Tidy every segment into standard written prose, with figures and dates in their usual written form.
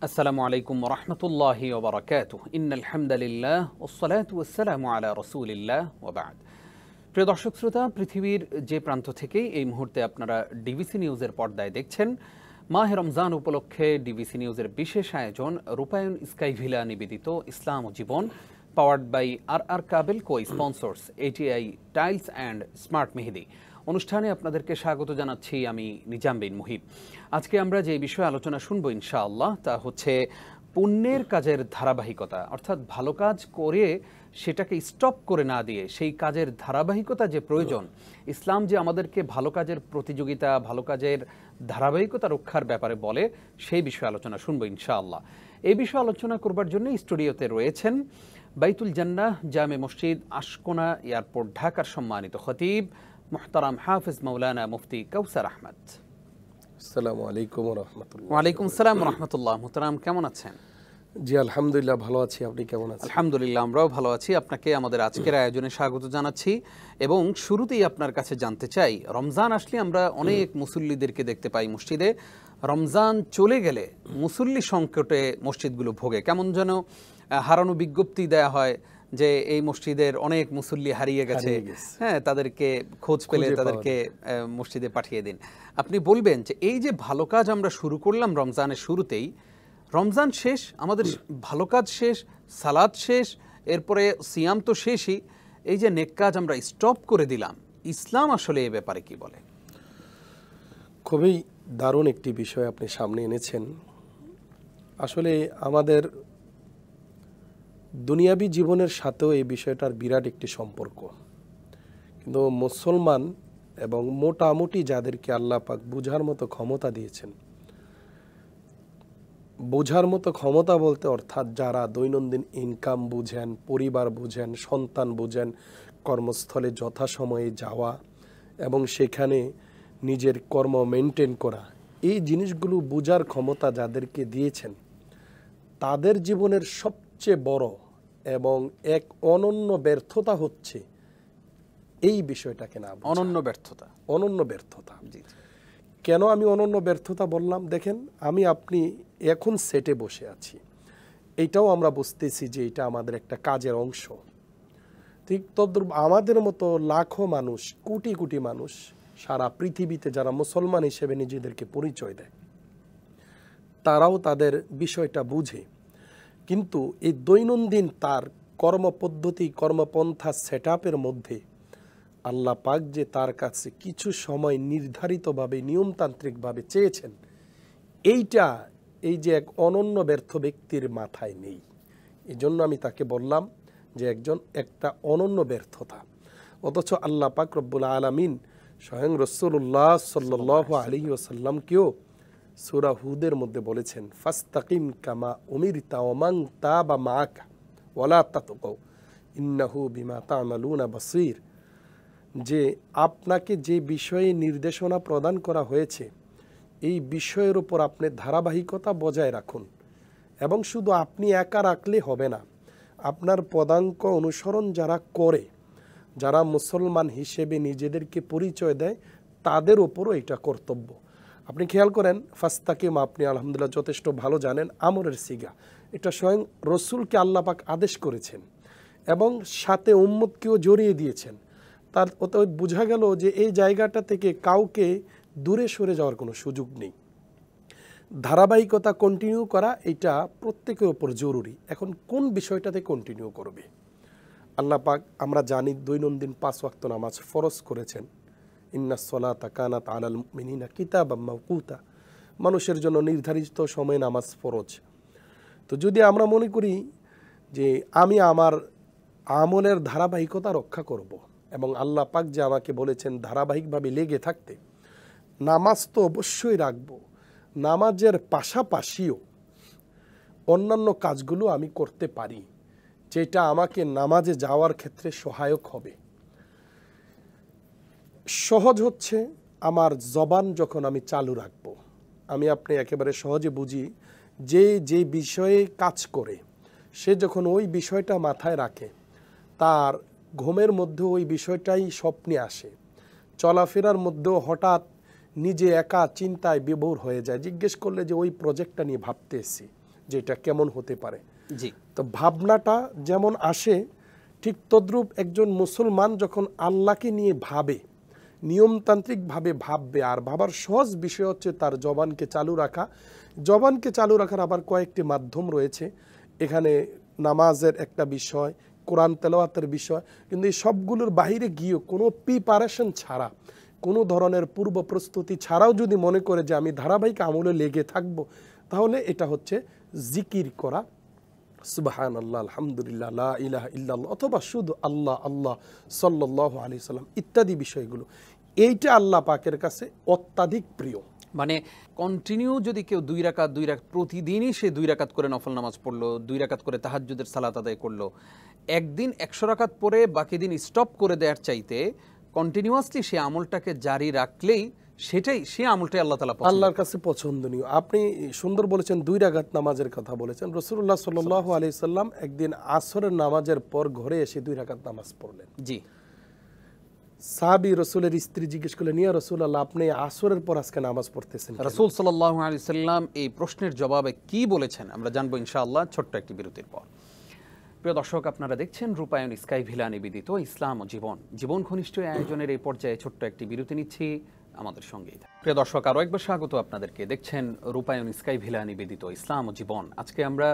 আসসালামু আলাইকুম রহমতুল্লাহি ওয়া বারাকাতুহু ইন্নাল হামদালিল্লাহ ওয়াসসালাতু ওয়াসসালামু আলা রাসূলিল্লাহ ওয়া বা'দ। প্রিয় দর্শক শ্রোতা, পৃথিবীর যে প্রান্ত থেকেই এই মুহূর্তে আপনারা ডিবিসি নিউজের পর্দায় দেখছেন, মাহে রমজান উপলক্ষে ডিবিসি নিউজের বিশেষ আয়োজন রূপায়ণ স্কাই ভিলা নিবেদিত ইসলাম ও জীবন, powered by R cable cosponsors ATI tiles and smart মেহেদি অনুষ্ঠানে আপনাদেরকে স্বাগত জানাচ্ছি। আমি নিজাম বিন মুহিব। আজকে আমরা যে বিষয়ে আলোচনা শুনবো ইনশাআল্লাহ তা হচ্ছে পুণ্যের কাজের ধারাবাহিকতা, অর্থাৎ ভালো কাজ করে সেটাকে স্টপ করে না দিয়ে সেই কাজের ধারাবাহিকতা যে প্রয়োজন, ইসলাম যে আমাদেরকে ভালো কাজের প্রতিযোগিতা, ভালো কাজের ধারাবাহিকতা রক্ষার ব্যাপারে বলে, সেই বিষয়ে আলোচনা শুনবো ইনশাআল্লাহ। এই বিষয়ে আলোচনা করবার জন্য স্টুডিওতে রয়েছেন বাইতুল জান্নাহ জামে মসজিদ, আশকোনা এয়ারপোর্ট, ঢাকার সম্মানিত খতিব মুহতারাম হাফিজ মাওলানা মুফতি কাউসার আহমদ। আসসালামু আলাইকুম ওয়া রাহমাতুল্লাহ। ওয়ালাইকুম আসসালাম ওয়া রাহমাতুল্লাহ। মুহতারাম, কেমন আছেন? জি আলহামদুলিল্লাহ ভালো আছি, আপনি কেমন আছেন? আলহামদুলিল্লাহ, আমরাও ভালো আছি। আপনাকে আমাদের আজকের আয়োজনে স্বাগত জানাচ্ছি এবং শুরুতেই আপনার কাছে জানতে চাই, রমজান আসলে আমরা অনেক মুসল্লিদেরকে দেখতে পাই মসজিদে। রমজান চলে গেলে মুসল্লি সংকটে মসজিদগুলো ভোগে, কেমন যেন হারানো বিজ্ঞপ্তি দেয়া হয় যে এই মসজিদের অনেক মুসল্লি হারিয়ে গেছে, হ্যাঁ, তাদেরকে খোঁজ পেলে তাদেরকে মসজিদে পাঠিয়ে দিন। আপনি বলবেন যে এই যে ভালো কাজ আমরা শুরু করলাম রমজানের শুরুতেই, রমজান শেষ, আমাদের ভালো কাজ শেষ, সালাত শেষ, এরপরে সিয়াম তো শেষই, এই যে নেক কাজ আমরা স্টপ করে দিলাম, ইসলাম আসলে এ ব্যাপারে কি বলে? খুবই দারুণ একটি বিষয় আপনি সামনে এনেছেন। আসলে আমাদের দুনিয়াবী জীবনের সাথেও এই বিষয়টার বিরাট একটি সম্পর্ক। কিন্তু মুসলমান এবং মোটামুটি যাদেরকে আল্লাহ পাক বুঝার মতো ক্ষমতা দিয়েছেন, বোঝার মতো ক্ষমতা বলতে অর্থাৎ যারা দৈনন্দিন ইনকাম বুঝেন, পরিবার বুঝেন, সন্তান বুঝেন, কর্মস্থলে যথাসময়ে যাওয়া এবং সেখানে নিজের কর্ম মেনটেন করা, এই জিনিসগুলো বোঝার ক্ষমতা যাদেরকে দিয়েছেন, তাদের জীবনের সবচেয়ে বড় এবং এক অনন্য ব্যর্থতা হচ্ছে এই বিষয়টাকে না বোঝা। অনন্য ব্যর্থতা। কেন আমি অনন্য ব্যর্থতা বললাম? দেখেন, আপনি এখন সেটে বসে আছি, এইটাও আমরা বুঝতেছি যে এটা আমাদের একটা কাজের অংশ। ঠিক তদ্রূপ আমাদের মতো লাখো মানুষ, কোটি কোটি মানুষ সারা পৃথিবীতে যারা মুসলমান হিসেবে নিজেদেরকে পরিচয় দেয়, তারাও তাদের বিষয়টা বুঝে। কিন্তু এই দৈনন্দিন তার কর্মপদ্ধতি, কর্মপন্থা সেট আপের মধ্যে আল্লাহ পাক যে তার কাছে কিছু সময় নির্ধারিতভাবে নিয়মতান্ত্রিকভাবে চেয়েছেন, এই যে এক অনন্য ব্যর্থ ব্যক্তির মাথায় নেই। এই জন্য আমি তাকে বললাম যে একটা অনন্য ব্যর্থতা। অথচ আল্লাহ পাক রব্বুল আলামিন স্বয়ং রাসূলুল্লাহ সাল্লাল্লাহু আলাইহি ওয়াসাল্লামকেও সূরা হুদের মধ্যে বলেছেন, ফাস্তাকিম কামা উমিরতা ওয়া মান তাবা মাআকা ওয়ালা তাতগাউ ইন্নাহু বিমা তা'মালুনা বাসীর। যে আপনাকে যে বিষয়ে নির্দেশনা প্রদান করা হয়েছে, এই বিষয়ের উপর আপনি ধারাবাহিকতা বজায় রাখুন। এবং শুধু আপনি একা রাখলে হবে না, আপনার পদাঙ্ক অনুসরণ যারা করে, যারা মুসলমান হিসেবে নিজেদেরকে পরিচয় দেয়, তাদের ওপরও এটা কর্তব্য। আপনি খেয়াল করেন, ফাস্তাকিম, আপনি আলহামদুলিল্লাহ যথেষ্ট ভালো জানেন, আমরের সিগা, এটা স্বয়ং রসুলকে আল্লাহ পাক আদেশ করেছেন এবং সাথে উম্মতকেও জড়িয়ে দিয়েছেন। তার ওতে বোঝা গেল যে এই জায়গাটা থেকে কাউকে দূরে সরে যাওয়ার কোনো সুযোগ নেই। ধারাবাহিকতা কন্টিনিউ করা এটা প্রত্যেকের ওপর জরুরি। এখন কোন বিষয়টাতে কন্টিনিউ করবে? আল্লাহ পাক আমরা জানি দৈনন্দিন 5 ওয়াক্ত নামাজ ফরজ করেছেন। ইন্নাস সালাতা কানাত আলাল মুমিনিনা কিতাবাম মাওকুতা, মানুষের জন্য নির্ধারিত সময়ে নামাজ ফরজ। তো যদি আমরা মনে করি যে আমি আমার আমলের ধারাবাহিকতা রক্ষা করব এবং আল্লাহ পাক যে আমাকে বলেছেন ধারাবাহিকভাবে লেগে থাকতে, নামাজ তো অবশ্যই রাখবো, নামাজের পাশাপাশিও অন্যান্য কাজগুলো আমি করতে পারি যেটা আমাকে নামাজে যাওয়ার ক্ষেত্রে সহায়ক হবে। সহজ হচ্ছে আমার জবান যখন আমি চালু রাখবো, আপনি একেবারে সহজে বুঝি যে বিষয়ে কাজ করে সে যখন ওই বিষয়টা মাথায় রাখে, তার ঘুমের মধ্যে ওই বিষয়টাই স্বপ্নে আসে, চলাফেরার মধ্যেও হঠাৎ নিজে একা চিন্তায় বিভোর হয়ে যায়। জিজ্ঞেস করলে যে ওই প্রজেক্টটা নিয়ে ভাবতে এসেছি, যে এটা কেমন হতে পারে। জি, তো ভাবনাটা যেমন আসে ঠিক তদ্রূপ একজন মুসলমান যখন আল্লাহকে নিয়ে ভাবে, নিয়মতান্ত্রিকভাবে ভাববে, আর ভাবার সহজ বিষয় হচ্ছে তার জবানকে চালু রাখা। জবানকে চালু রাখার আবার কয়েকটি মাধ্যম রয়েছে, এখানে নামাজের একটা বিষয়, কোরআন তেলাওয়াতের বিষয়, কিন্তু এই সবগুলোর বাইরে গিয়েও কোনো প্রিপারেশন ছাড়া, কোনো ধরনের পূর্ব প্রস্তুতি ছাড়াও যদি মনে করে যে আমি ধারাবাহিক আমলে লেগে থাকব, তাহলে এটা হচ্ছে জিকির করা, সুবহানাল্লাহ, আলহামদুলিল্লাহ, লা ইলাহা ইল্লাল্লাহ, অথবা শুধু আল্লাহ আল্লাহ, সাল্লাল্লাহু আলাইহি সাল্লাম ইত্যাদি বিষয়গুলো। এইটা আল্লাহ পাকের কাছে অত্যাধিক প্রিয়। মানে কন্টিনিউ যদি কেউ 2 রাকাত প্রতিদিনই সে 2 রাকাত করে নফল নামাজ পড়লো, 2 রাকাত করে তাহাজ্জুদের সালাত আদায় করলো, একদিন 100 রাকাত পরে বাকি দিন স্টপ করে দেওয়ার চাইতে কন্টিনিউয়াসলি সে আমলটাকে জারি রাখলেই সে আমলটাই আল্লাহ তাআলা পছন্দ আল্লাহর কাছে পছন্দনীয়। আপনি সুন্দর বলেছেন, 2 রাকাত নামাজের কথা বলেছেন। রাসূলুল্লাহ সাল্লাল্লাহু আলাইহি সাল্লাম একদিন আসরের নামাজের পর ঘরে এসে 2 রাকাত নামাজ পড়লেন। জি, সাহাবী রাসূলের স্ত্রী জিজ্ঞেস করলেন, ইয়া রাসূলুল্লাহ, আপনি আসরের পর আজকে নামাজ পড়তেছেন কেন? রাসূল সাল্লাল্লাহু আলাইহি সাল্লাম এই প্রশ্নের জবাবে কি বলেছেন আমরা জানবো ইনশাআল্লাহ ছোট্ট একটি বিরতির পর। প্রিয় দর্শক, আপনারা দেখছেন রূপায়ণ স্কাই ভিলা নিবেদিত ইসলাম ও জীবন ঘনিষ্ঠ আয়োজনের এই পর্যায়ে ছোট্ট একটি বিরতি নিচ্ছি, আমাদের সঙ্গেই থাকুন। প্রিয় দর্শক, আরও একবার স্বাগত আপনাদেরকে। দেখছেন রূপায়ণ স্কাই ভিলা নিবেদিত ইসলাম ও জীবন। আজকে আমরা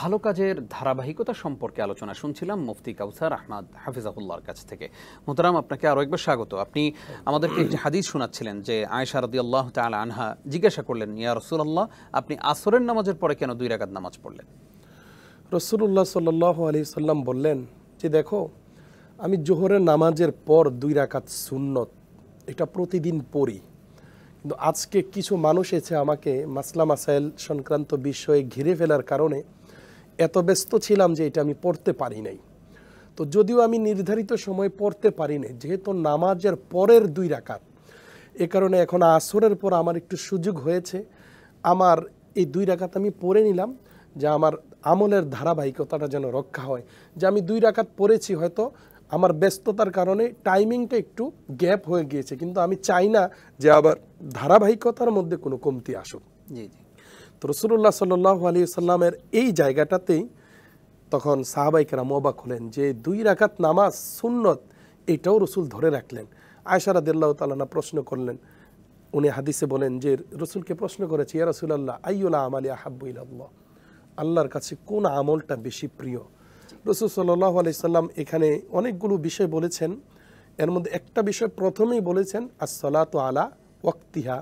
ভালো কাজের ধারাবাহিকতা সম্পর্কে আলোচনা শুনছিলাম মুফতি কাউসার আহমদ হাফিজাহুল্লাহর কাছ থেকে। মোহতারাম, আপনাকে আরও একবার স্বাগত। আপনি আমাদেরকে একটি হাদিস শোনাচ্ছিলেন যে আয়েশা রাদিয়াল্লাহু তাআলা আনহা জিজ্ঞাসা করলেন, ইয়া রাসূলুল্লাহ, আপনি আসরের নামাজের পরে কেন 2 রাকাত নামাজ পড়লেন? রাসূলুল্লাহ সাল্লাল্লাহু আলাইহি সাল্লাম বললেন যে, দেখো, আমি জোহরের নামাজের পর 2 রাকাত সুন্নত এটা প্রতিদিন পড়ি, কিন্তু আজকে কিছু মানুষ এসে আমাকে মাসলা মাসাইল সংক্রান্ত বিষয়ে ঘিরে ফেলার কারণে এত ব্যস্ত ছিলাম যে এটা আমি পড়তে পারি নাই। তো যদিও আমি নির্ধারিত সময় পড়তে পারি নাই, যেহেতু নামাজের পরের 2 রাকাত, এ কারণে এখন আসরের পর আমার একটু সুযোগ হয়েছে, আমার এই 2 রাকাত আমি পড়ে নিলাম, যে আমার আমলের ধারাবাহিকতাটা যেন রক্ষা হয়। যে আমি 2 রাকাত পড়েছি, হয়তো আমার ব্যস্ততার কারণে টাইমিংটা একটু গ্যাপ হয়ে গিয়েছে, কিন্তু আমি চাই না যে আবার ধারাবাহিকতার মধ্যে কোনো কমতি আসুক। জি জি। তো রাসূলুল্লাহ সাল্লাল্লাহু আলাইহি সাল্লামের এই জায়গাটাতেই তখন সাহাবায়ে কেরাম অবাক হলেন যে 2 রাকাত নামাজ সুন্নত, এটাও রসুল ধরে রাখলেন। আয়েশা রাদিয়াল্লাহু তাআলা আনহা প্রশ্ন করলেন, উনি হাদিসে বলেন যে রসুলকে প্রশ্ন করেছে, ইয়া রাসূলুল্লাহ, আইয়ুল আমালি আহাব্বু ইলাল্লাহ, আল্লাহর কাছে কোন আমলটা বেশি প্রিয়? রাসূল সাল্লাল্লাহু আলাইহি সাল্লাম এখানে অনেকগুলো বিষয় বলেছেন, এর মধ্যে একটা বিষয় প্রথমেই বলেছেন আসসালাতু আলা ওয়াক্তিহা,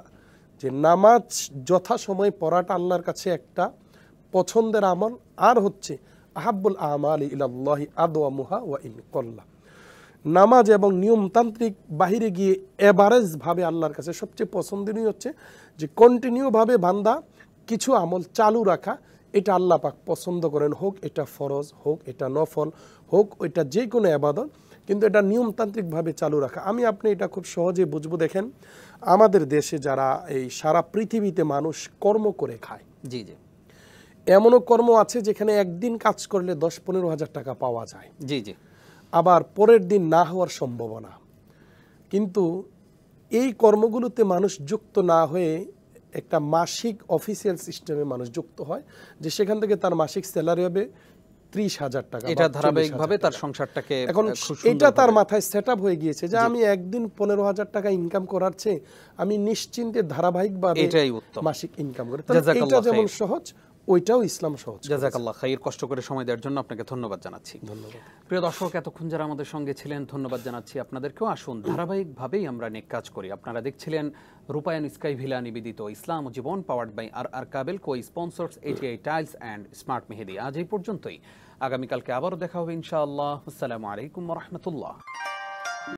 যে নামাজ যথাসময়ে পড়াটা আল্লাহর কাছে একটা পছন্দের আমল। আর হচ্ছে আহাব্বুল আমালি ইলাল্লাহি আদওয়ামুহা ওয়া ইন কল্লা, নামাজ এবং নিয়মতান্ত্রিক বাহিরে গিয়ে এভারেজভাবে আল্লাহর কাছে সবচেয়ে পছন্দনীয় হচ্ছে যে কন্টিনিউভাবে বান্দা কিছু আমল চালু রাখা, এটা আল্লাহ পাক পছন্দ করেন, হোক এটা ফরজ, হোক এটা নফল, হোক ওইটা যে কোনো ইবাদত, কিন্তু এটা নিয়মতান্ত্রিকভাবে চালু রাখা। আমি আপনি এটা খুব সহজে বুঝবো। দেখেন, আমাদের দেশে যারা এই সারা পৃথিবীতে মানুষ কর্ম করে খায়, জি জি। এমনও কর্ম আছে যেখানে একদিন কাজ করলে 10-15 হাজার টাকা পাওয়া যায়, জি জি। আবার পরের দিন না হওয়ার সম্ভাবনা। কিন্তু এই কর্মগুলোতে মানুষ যুক্ত না হয়ে একটা মাসিক অফিসিয়াল সিস্টেমে মানুষ যুক্ত হয়, যে সেখান থেকে তার মাসিক স্যালারি হবে 30,000 টাকা। এটা ধারাবাহিকভাবে তার সংসারটাকে এখন এটা তার মাথায় সেট আপ হয়ে গিয়েছে যে আমি একদিন 15,000 টাকা ইনকাম করার চেয়ে আমি নিশ্চিন্তে ধারাবাহিকভাবে মাসিক ইনকাম করি। এটা যেমন সহজ, ওইটাও ইসলাম সহজ। জাযাকাল্লাহ খাইর। কষ্ট করে সময় দেওয়ার জন্য আপনাকে ধন্যবাদ জানাচ্ছি। ধন্যবাদ। প্রিয় দর্শক, এতক্ষণ যারা আমাদের সঙ্গে ছিলেন ধন্যবাদ জানাচ্ছি আপনাদেরকেও। আসুন ধারাবাহিকভাবেই আমরা নেক কাজ করি। আপনারা দেখছিলেন রূপায়ণ স্কাই ভিলা নিবেদিত ইসলাম ও জীবন, powered by R cable, cosponsors ATI tiles and smart মেহেদি। আজ এই পর্যন্তই, আগামীকালকে আবারও দেখা হবে ইনশাআল্লাহ। আসসালামু আলাইকুম ওয়া রাহমাতুল্লাহ।